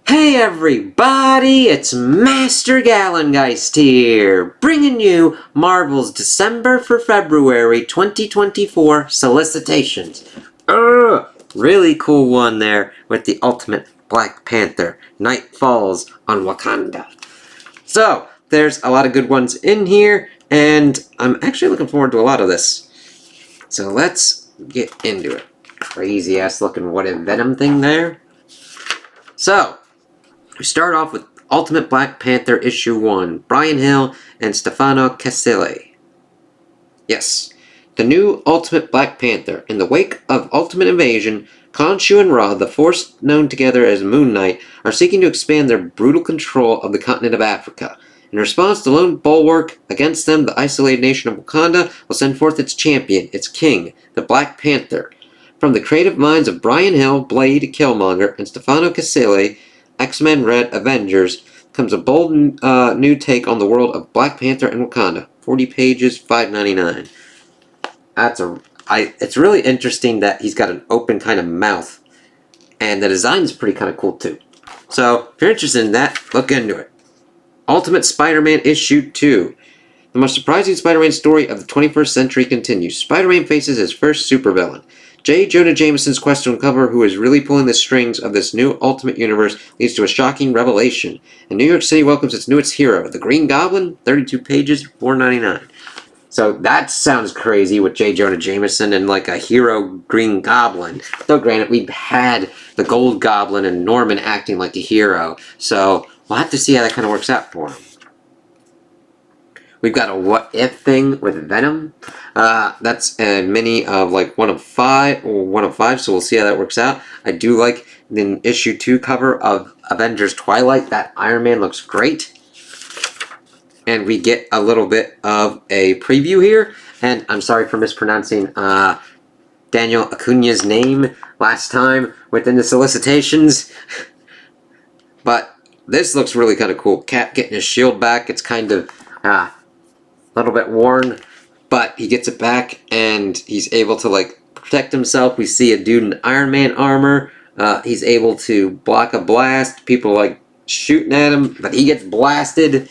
Hey everybody, it's Master Gallengeist here, bringing you Marvel's December for February 2024 Solicitations. Really cool one there with the ultimate Black Panther. Night falls on Wakanda. So, there's a lot of good ones in here, and I'm actually looking forward to a lot of this. So let's get into it. Crazy ass looking what if Venom thing there. So, we start off with Ultimate Black Panther Issue 1, Brian Hill and Stefano Caselli. Yes, the new Ultimate Black Panther. In the wake of Ultimate Invasion, Khonshu and Ra, the force known together as Moon Knight, are seeking to expand their brutal control of the continent of Africa. In response, the lone bulwark against them, the isolated nation of Wakanda, will send forth its champion, its king, the Black Panther. From the creative minds of Brian Hill, Blade, Killmonger, and Stefano Caselli, X-Men Red Avengers, comes a bold new take on the world of Black Panther and Wakanda. 40 pages, $5.99. It's really interesting that he's got an open kind of mouth, and the design is pretty kind of cool too. So if you're interested in that, look into it. Ultimate Spider-Man Issue 2. The most surprising Spider-Man story of the 21st century continues. Spider-Man faces his first supervillain. J. Jonah Jameson's quest to uncover who is really pulling the strings of this new Ultimate Universe leads to a shocking revelation. And New York City welcomes its newest hero, the Green Goblin, 32 pages, $4.99. So that sounds crazy with J. Jonah Jameson and like a hero Green Goblin. Though granted, we've had the Gold Goblin and Norman acting like a hero. So we'll have to see how that kind of works out for him. We've got a what if thing with Venom. That's a mini of like one of five, so we'll see how that works out. I do like the issue 2 cover of Avengers Twilight. That Iron Man looks great. And we get a little bit of a preview here. And I'm sorry for mispronouncing Daniel Acuña's name last time within the solicitations. But this looks really kind of cool. Cap getting his shield back. It's kind of a little bit worn, but he gets it back and he's able to like protect himself. We see a dude in Iron Man armor. He's able to block a blast. People like shooting at him, but he gets blasted.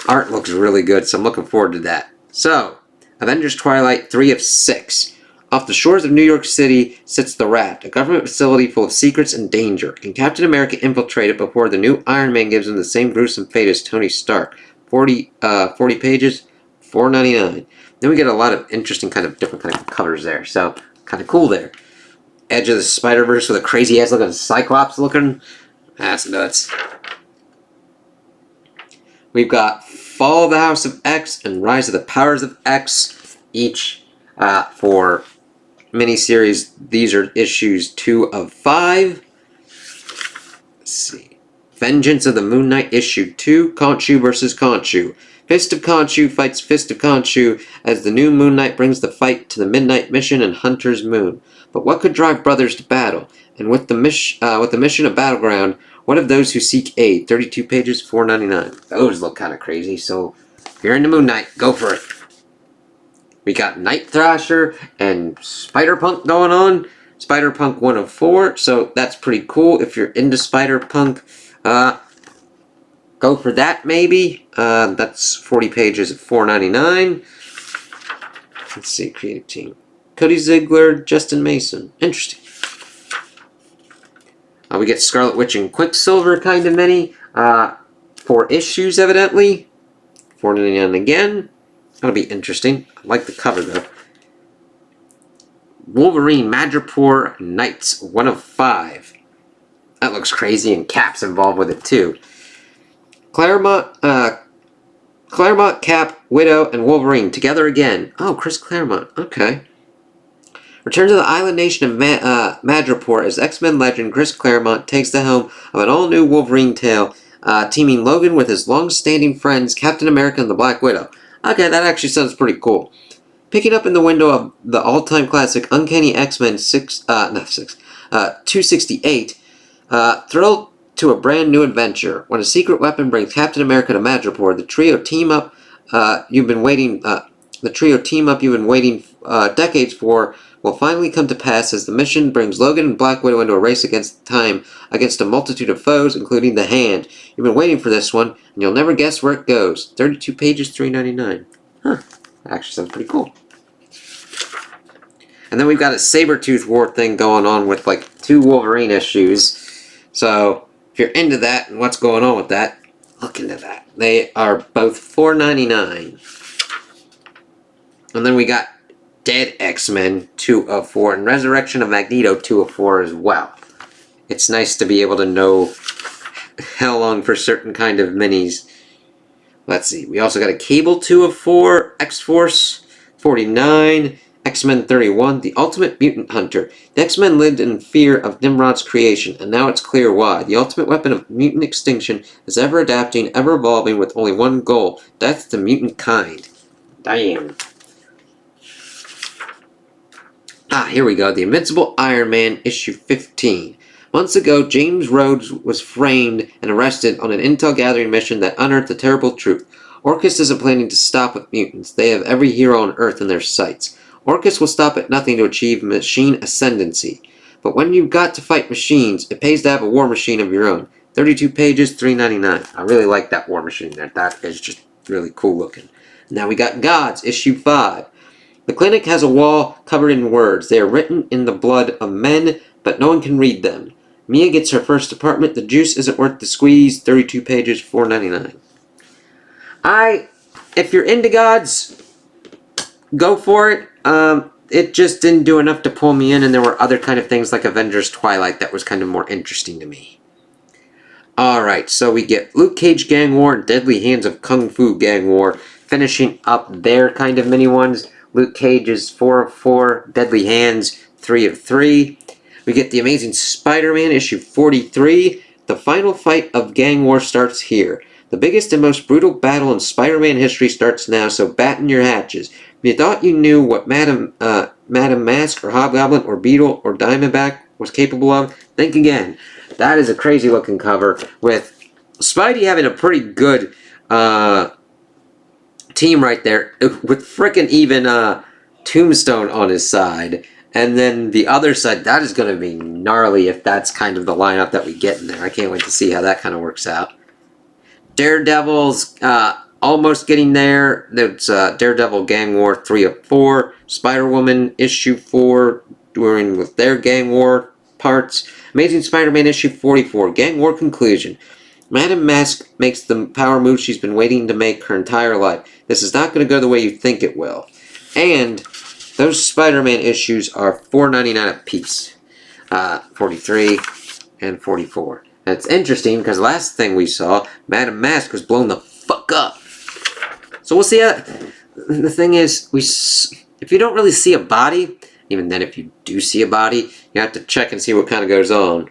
Art looks really good, so I'm looking forward to that. So, Avengers Twilight 3 of 6. Off the shores of New York City sits the Raft, a government facility full of secrets and danger. Can Captain America infiltrate it before the new Iron Man gives him the same gruesome fate as Tony Stark? 40 pages, $4.99. Then we get a lot of interesting different kind of covers there, so kind of cool there. Edge of the Spider-Verse with a crazy ass looking Cyclops looking. That's nuts. We've got Fall of the House of X and Rise of the Powers of X, each for miniseries. These are issues 2 of 5. Let's see. Vengeance of the Moon Knight issue 2, Khonshu vs. Khonshu. Fist of Khonshu fights Fist of Khonshu as the new Moon Knight brings the fight to the Midnight Mission and Hunter's Moon. But what could drive brothers to battle? And with the mission of Battleground, what of those who seek aid? 32 pages, $4.99. Those look kind of crazy, so if you're into Moon Knight, go for it. We got Night Thrasher and Spider-Punk going on. Spider-Punk 1 of 4, so that's pretty cool. If you're into Spider-Punk, go for that maybe. That's 40 pages at $4.99. Let's see, creative team. Cody Ziegler, Justin Mason. Interesting. We get Scarlet Witch and Quicksilver kind of mini. 4 issues evidently. $4.99 again. That'll be interesting. I like the cover though. Wolverine Madripoor Knights 1 of 5. That looks crazy, and Cap's involved with it too. Claremont, Cap, Widow, and Wolverine together again. Oh, Chris Claremont. Okay. Return to the island nation of Madripoor as X-Men legend Chris Claremont takes the helm of an all-new Wolverine tale, teaming Logan with his long-standing friends Captain America and the Black Widow. Okay, that actually sounds pretty cool. Picking up in the window of the all-time classic Uncanny X-Men 268, thrilled to a brand new adventure. When a secret weapon brings Captain America to Madripoor, the trio team up you've been waiting decades for will finally come to pass as the mission brings Logan and Black Widow into a race against time against a multitude of foes, including the Hand. You've been waiting for this one, and you'll never guess where it goes. 32 pages, $3.99. Huh. Actually sounds pretty cool. And then we've got a Sabretooth War thing going on with like 2 Wolverine issues. So if you're into that and what's going on with that, look into that. They are both $4.99. And then we got Dead X-Men 2 of 4 and Resurrection of Magneto 2 of 4 as well. It's nice to be able to know how long for certain kind of minis. Let's see. We also got a Cable 2 of 4, X-Force 49, X-Men 31, The Ultimate Mutant Hunter. The X-Men lived in fear of Nimrod's creation, and now it's clear why. The ultimate weapon of mutant extinction is ever adapting, ever evolving with only one goal: death to mutant kind. Damn. Here we go. The Invincible Iron Man, issue 15. Months ago, James Rhodes was framed and arrested on an intel gathering mission that unearthed the terrible truth. Orchis isn't planning to stop with mutants. They have every hero on Earth in their sights. Orchis will stop at nothing to achieve machine ascendancy. But when you've got to fight machines, it pays to have a war machine of your own. 32 pages, $3.99. I really like that war machine there. That is just really cool looking. Now we got Gods, issue 5. The clinic has a wall covered in words. They are written in the blood of men, but no one can read them. Mia gets her first apartment. The juice isn't worth the squeeze. 32 pages, $4.99. If you're into Gods, go for it. It just didn't do enough to pull me in, and there were other kind of things like Avengers Twilight that was kind of more interesting to me. Alright, so we get Luke Cage Gang War and Deadly Hands of Kung Fu Gang War, finishing up their kind of mini ones. Luke Cage is 4 of 4, Deadly Hands 3 of 3. We get The Amazing Spider-Man, issue 43. The final fight of Gang War starts here. The biggest and most brutal battle in Spider-Man history starts now, so batten your hatches. If you thought you knew what Madam Mask or Hobgoblin or Beetle or Diamondback was capable of, think again. That is a crazy looking cover with Spidey having a pretty good team right there, with frickin' even Tombstone on his side. And then the other side, that is going to be gnarly if that's kind of the lineup that we get in there. I can't wait to see how that kind of works out. Daredevil's almost getting there. There's Daredevil Gang War 3 of 4. Spider-Woman issue 4 doing with their Gang War parts. Amazing Spider-Man issue 44. Gang War conclusion. Madam Mask makes the power move she's been waiting to make her entire life. This is not going to go the way you think it will. And those Spider-Man issues are $4.99 a piece. 43 and 44. And it's interesting because last thing we saw, Madam Mask was blown the fuck up. So we'll see how... The thing is, if you don't really see a body, even then if you do see a body, you have to check and see what kind of goes on.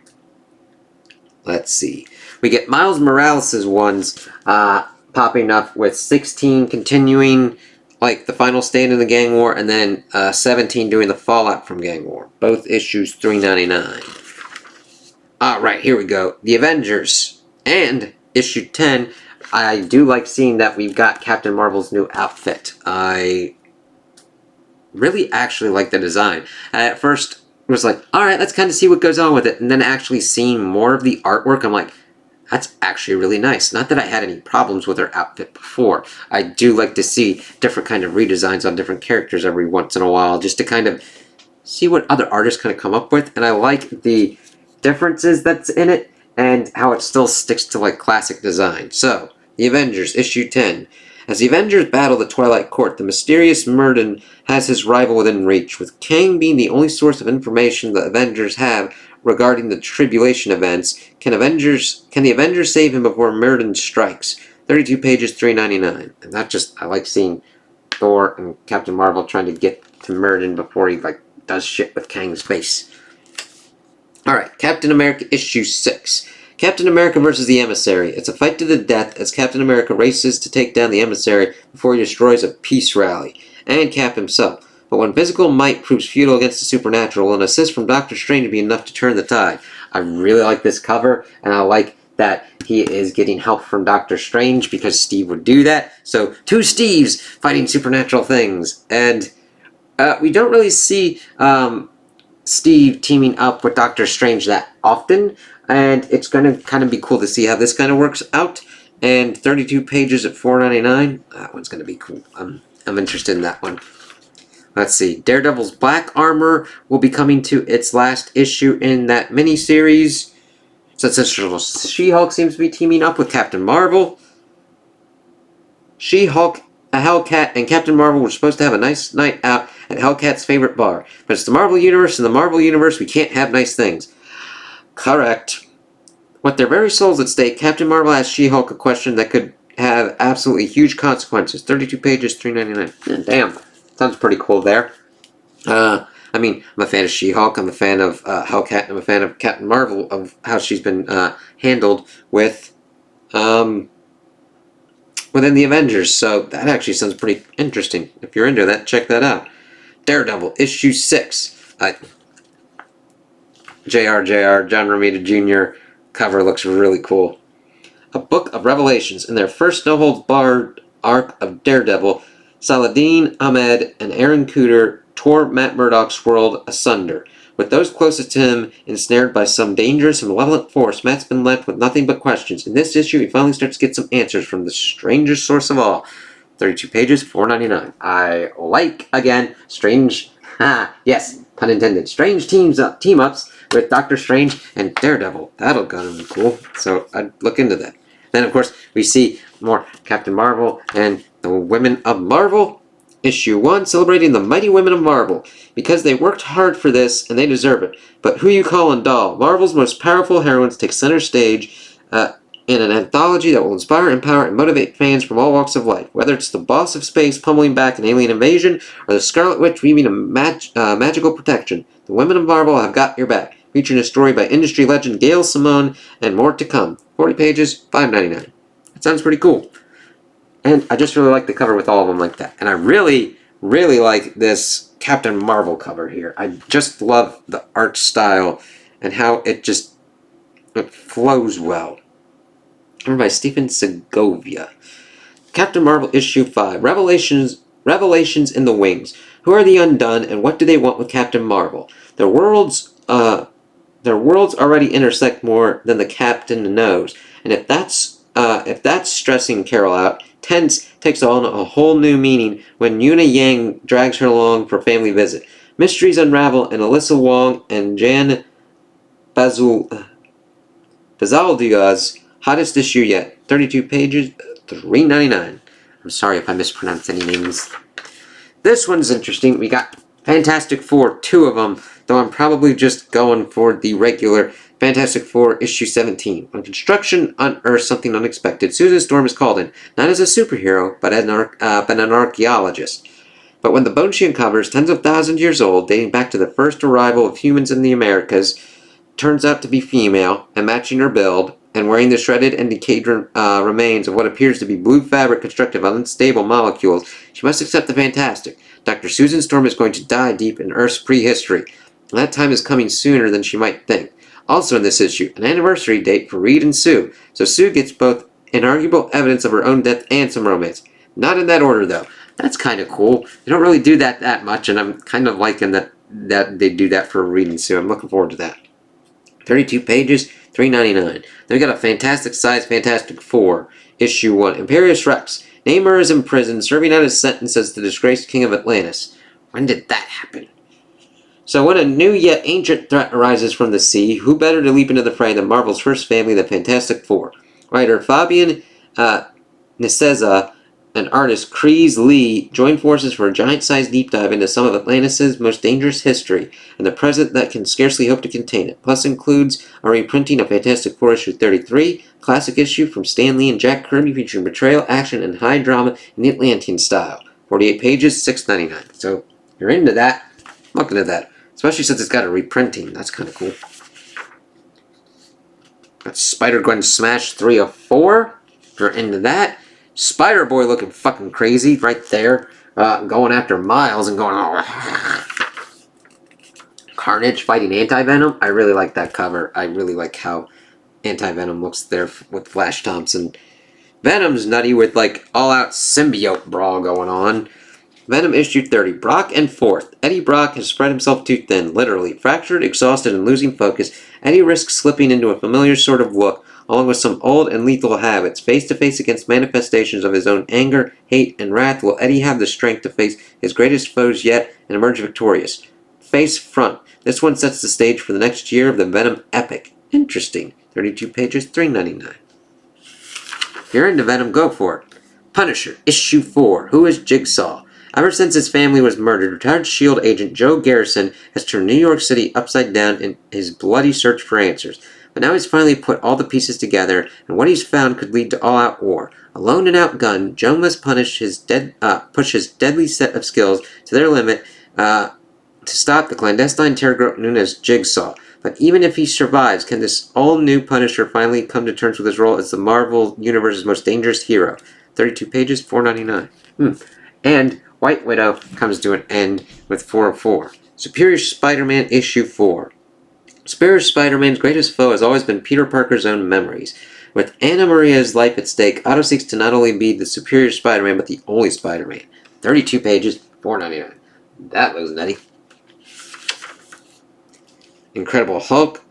Let's see. We get Miles Morales' ones popping up with 16 continuing like the final stand in the Gang War, and then 17 doing the fallout from Gang War. Both issues $3.99. Alright, here we go. The Avengers and issue 10. I do like seeing that we've got Captain Marvel's new outfit. I really actually like the design. At first, it was like, alright, let's kind of see what goes on with it. And then actually seeing more of the artwork, I'm like, that's actually really nice. Not that I had any problems with her outfit before. I do like to see different kind of redesigns on different characters every once in a while, just to kind of see what other artists kind of come up with. And I like the differences that's in it and how it still sticks to like classic design. So, The Avengers, issue 10. As the Avengers battle the Twilight Court, the mysterious Murden has his rival within reach, with Kang being the only source of information the Avengers have regarding the tribulation events. Can the Avengers save him before Murden strikes? 32 pages, $3.99. And that just, I like seeing Thor and Captain Marvel trying to get to Murden before he like does shit with Kang's face. Alright, Captain America issue 6. Captain America versus the Emissary. It's a fight to the death as Captain America races to take down the Emissary before he destroys a peace rally, and Cap himself. But when physical might proves futile against the supernatural, an assist from Doctor Strange will be enough to turn the tide. I really like this cover, and I like that he is getting help from Doctor Strange, because Steve would do that. So, two Steves fighting supernatural things. And We don't really see Steve teaming up with Doctor Strange that often, and it's going to kind of be cool to see how this kind of works out. And 32 pages at $4.99. That one's going to be cool. I'm interested in that one. Let's see. Daredevil's Black Armor will be coming to its last issue in that miniseries. Sensational She-Hulk seems to be teaming up with Captain Marvel. She-Hulk, a Hellcat, and Captain Marvel were supposed to have a nice night out at Hellcat's favorite bar. But it's the Marvel Universe, and in the Marvel Universe, we can't have nice things. Correct. With their very souls at stake, Captain Marvel asked She-Hulk a question that could have absolutely huge consequences. 32 pages, $3.99. Damn. Sounds pretty cool there. I mean, I'm a fan of She-Hulk, I'm a fan of Hellcat, I'm a fan of Captain Marvel, of how she's been handled with within the Avengers, so that actually sounds pretty interesting. If you're into that, check that out. Daredevil, issue 6. JR, John Romita Jr. cover looks really cool. A Book of Revelations. In their first no-holds-barred arc of Daredevil, Saladin Ahmed and Aaron Cooter tore Matt Murdock's world asunder. With those closest to him ensnared by some dangerous and malevolent force, Matt's been left with nothing but questions. In this issue, he finally starts to get some answers from the strangest source of all. 32 pages, $4.99. I like, again, strange, yes, pun intended, strange team-ups with Doctor Strange and Daredevil. That'll gonna be cool, so I'd look into that. Then, of course, we see more Captain Marvel and the Women of Marvel. Issue 1, celebrating the mighty women of Marvel, because they worked hard for this and they deserve it. But who you callin' doll? Marvel's most powerful heroines take center stage in an anthology that will inspire, empower, and motivate fans from all walks of life. Whether it's the boss of space pummeling back an alien invasion, or the Scarlet Witch weaving a magical protection, the women of Marvel have got your back. Featuring a story by industry legend Gail Simone, and more to come. 40 pages, $5.99. That sounds pretty cool. And I just really like the cover with all of them like that. And I really, really like this Captain Marvel cover here. I just love the art style and how it flows well. Written by Stephen Segovia. Captain Marvel issue 5. Revelations in the Wings. Who are the undone and what do they want with Captain Marvel? Their worlds already intersect more than the Captain knows. And if that's stressing Carol out, tense takes on a whole new meaning when Yuna Yang drags her along for family visit. Mysteries unravel and Alyssa Wong and Jan Bazaldiga's hottest issue yet. 32 pages, $3.99. I'm sorry if I mispronounced any names. This one's interesting. We got Fantastic Four, 2 of them, though I'm probably just going for the regular Fantastic Four issue 17. When construction unearths something unexpected, Susan Storm is called in, not as a superhero, but as an archaeologist. But when the bone she uncovers, tens of thousands of years old, dating back to the first arrival of humans in the Americas, turns out to be female, and matching her build, and wearing the shredded and decayed remains of what appears to be blue fabric constructed of unstable molecules, she must accept the fantastic. Dr. Susan Storm is going to die deep in Earth's prehistory, and that time is coming sooner than she might think. Also in this issue, an anniversary date for Reed and Sue, so Sue gets both inarguable evidence of her own death and some romance. Not in that order, though. That's kind of cool. They don't really do that much, and I'm kind of liking that they do that for Reed and Sue. I'm looking forward to that. 32 pages, $3.99. Then we got a fantastic size Fantastic Four, issue 1. Imperious Rex. Namor is in prison, serving out his sentence as the disgraced king of Atlantis. When did that happen? So when a new yet ancient threat arises from the sea, who better to leap into the fray than Marvel's first family, the Fantastic Four? Writer Fabian Nicieza and artist Kreese Lee join forces for a giant-sized deep dive into some of Atlantis' most dangerous history, and the present that can scarcely hope to contain it. Plus includes a reprinting of Fantastic Four issue 33, classic issue from Stan Lee and Jack Kirby featuring betrayal, action, and high drama in the Atlantean style. 48 pages, $6.99. So, if you're into that, I'm looking at that. Especially since it's got a reprinting. That's kind of cool. Got Spider-Gwen Smash 3 of 4. If you're into that. Spider-Boy looking fucking crazy right there. Going after Miles and going... Oh. Carnage fighting Anti-Venom. I really like that cover. I really like how Anti-Venom looks there with Flash Thompson. Venom's nutty with like all-out symbiote brawl going on. Venom issue 30. Brock and Forth. Eddie Brock has spread himself too thin, literally. Fractured, exhausted, and losing focus, Eddie risks slipping into a familiar sort of look, along with some old and lethal habits. Face to face against manifestations of his own anger, hate, and wrath, will Eddie have the strength to face his greatest foes yet and emerge victorious? Face front. This one sets the stage for the next year of the Venom epic. Interesting. 32 pages, $3.99. If you're into Venom, go for it. Punisher, issue 4. Who is Jigsaw? Ever since his family was murdered, retired S.H.I.E.L.D. agent Joe Garrison has turned New York City upside down in his bloody search for answers. But now he's finally put all the pieces together, and what he's found could lead to all-out war. Alone and outgunned, Joe must push his deadly set of skills to their limit to stop the clandestine terror group known as Jigsaw. But even if he survives, can this all-new Punisher finally come to terms with his role as the Marvel Universe's most dangerous hero? 32 pages, $4.99. And White Widow comes to an end with 404. Superior Spider-Man issue 4. Superior Spider-Man's greatest foe has always been Peter Parker's own memories. With Anna Maria's life at stake, Otto seeks to not only be the superior Spider-Man, but the only Spider-Man. 32 pages, $4.99. That looks nutty. Incredible Hulk.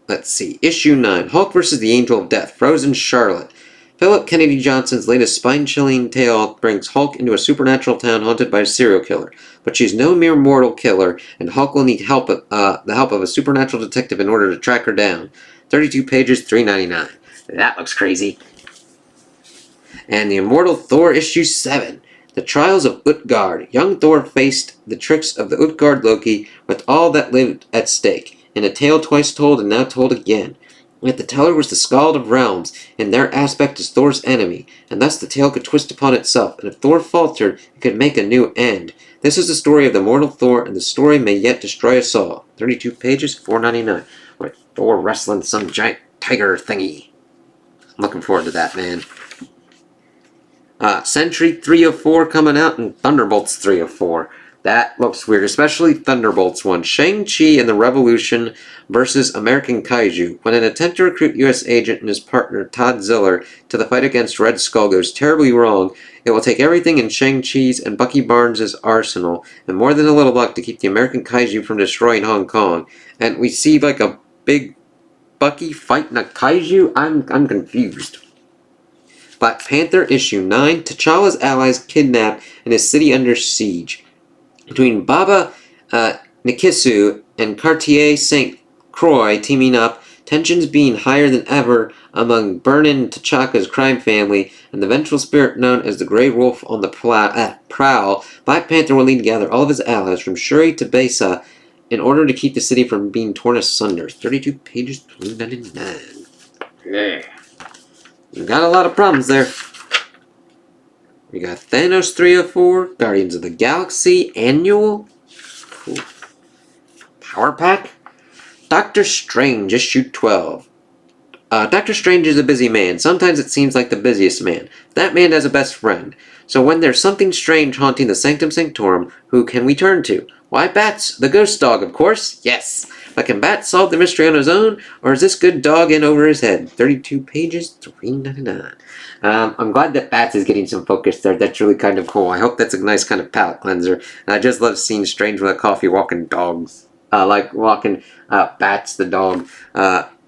Let's see. Issue 9. Hulk vs. the Angel of Death. Frozen Charlotte. Philip Kennedy Johnson's latest spine-chilling tale brings Hulk into a supernatural town haunted by a serial killer. But she's no mere mortal killer, and Hulk will need the help of a supernatural detective in order to track her down. 32 pages, $3.99. That looks crazy. And the Immortal Thor issue 7. The Trials of Utgard. Young Thor faced the tricks of the Utgard Loki with all that lived at stake, in a tale twice told and now told again. Yet the teller was the Skald of Realms, in their aspect as Thor's enemy, and thus the tale could twist upon itself, and if Thor faltered, it could make a new end. This is the story of the mortal Thor, and the story may yet destroy us all. 32 pages, $4.99. With Thor wrestling some giant tiger thingy. I'm looking forward to that, man. Sentry 304 coming out, and Thunderbolts 304. That looks weird, especially Thunderbolts 1. Shang-Chi and the Revolution versus American Kaiju. When an attempt to recruit U.S. agent and his partner, Todd Ziller, to the fight against Red Skull goes terribly wrong, it will take everything in Shang-Chi's and Bucky Barnes' arsenal, and more than a little luck to keep the American Kaiju from destroying Hong Kong. And we see like a big Bucky fighting a Kaiju? I'm confused. Black Panther issue 9. T'Challa's allies kidnapped and his city under siege. Between Baba Nikisu and Cartier St. Croix teaming up, tensions being higher than ever among Burnin T'Chaka's crime family, and the vengeful spirit known as the Grey Wolf on the prowl, Black Panther will need to gather all of his allies from Shuri to Besa in order to keep the city from being torn asunder. 32 pages, $2.99. Yeah. You got a lot of problems there. We got Thanos 304, Guardians of the Galaxy Annual, cool. Power Pack, Doctor Strange issue 12. Doctor Strange is a busy man. Sometimes it seems like the busiest man. That man has a best friend. So when there's something strange haunting the Sanctum Sanctorum, who can we turn to? Why, Bats, the ghost dog, of course. Yes. But can Bats solve the mystery on his own, or is this good dog in over his head? 32 pages, $3.99. I'm glad that Bats is getting some focus there. That's really kind of cool. I hope that's a nice kind of palate cleanser. And I just love seeing Strange with a coffee walking dogs. Like walking Bats, the dog,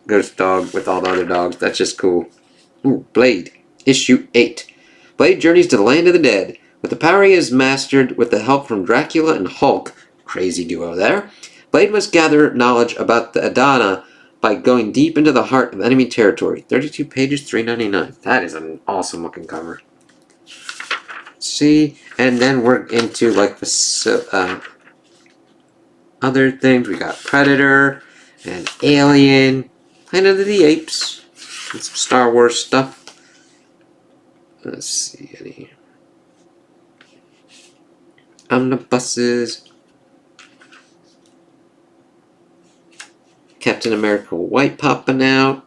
ghost dog with all the other dogs. That's just cool. Ooh, Blade, issue 8. Blade journeys to the land of the dead. With the power he has mastered with the help from Dracula and Hulk, crazy duo there, Blade must gather knowledge about the Adana by going deep into the heart of enemy territory. 32 pages, $3.99. That is an awesome looking cover. Let's see, and then we're into like the other things. We got Predator and Alien, Planet of the Apes, and some Star Wars stuff. Let's see, any omnibuses. Captain America White popping out.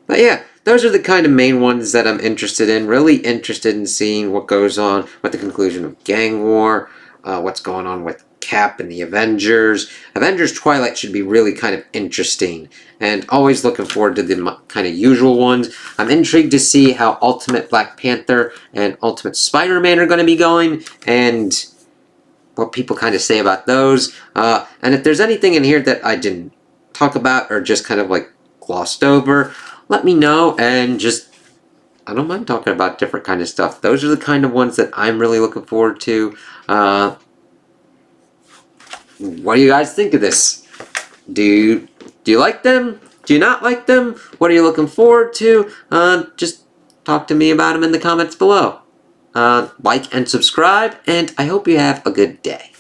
But yeah, those are the kind of main ones that I'm interested in. Really interested in seeing what goes on with the conclusion of Gang War. What's going on with Cap and the Avengers. Avengers Twilight should be really kind of interesting, and always looking forward to the kind of usual ones. I'm intrigued to see how Ultimate Black Panther and Ultimate Spider-Man are going to be going, and what people kind of say about those. And if there's anything in here that I didn't talk about or just kind of like glossed over, let me know, and just I don't mind talking about different kind of stuff. Those are the kind of ones that I'm really looking forward to. What do you guys think of this? Do you like them? Do you not like them? What are you looking forward to? Just talk to me about them in the comments below. Like and subscribe, and I hope you have a good day.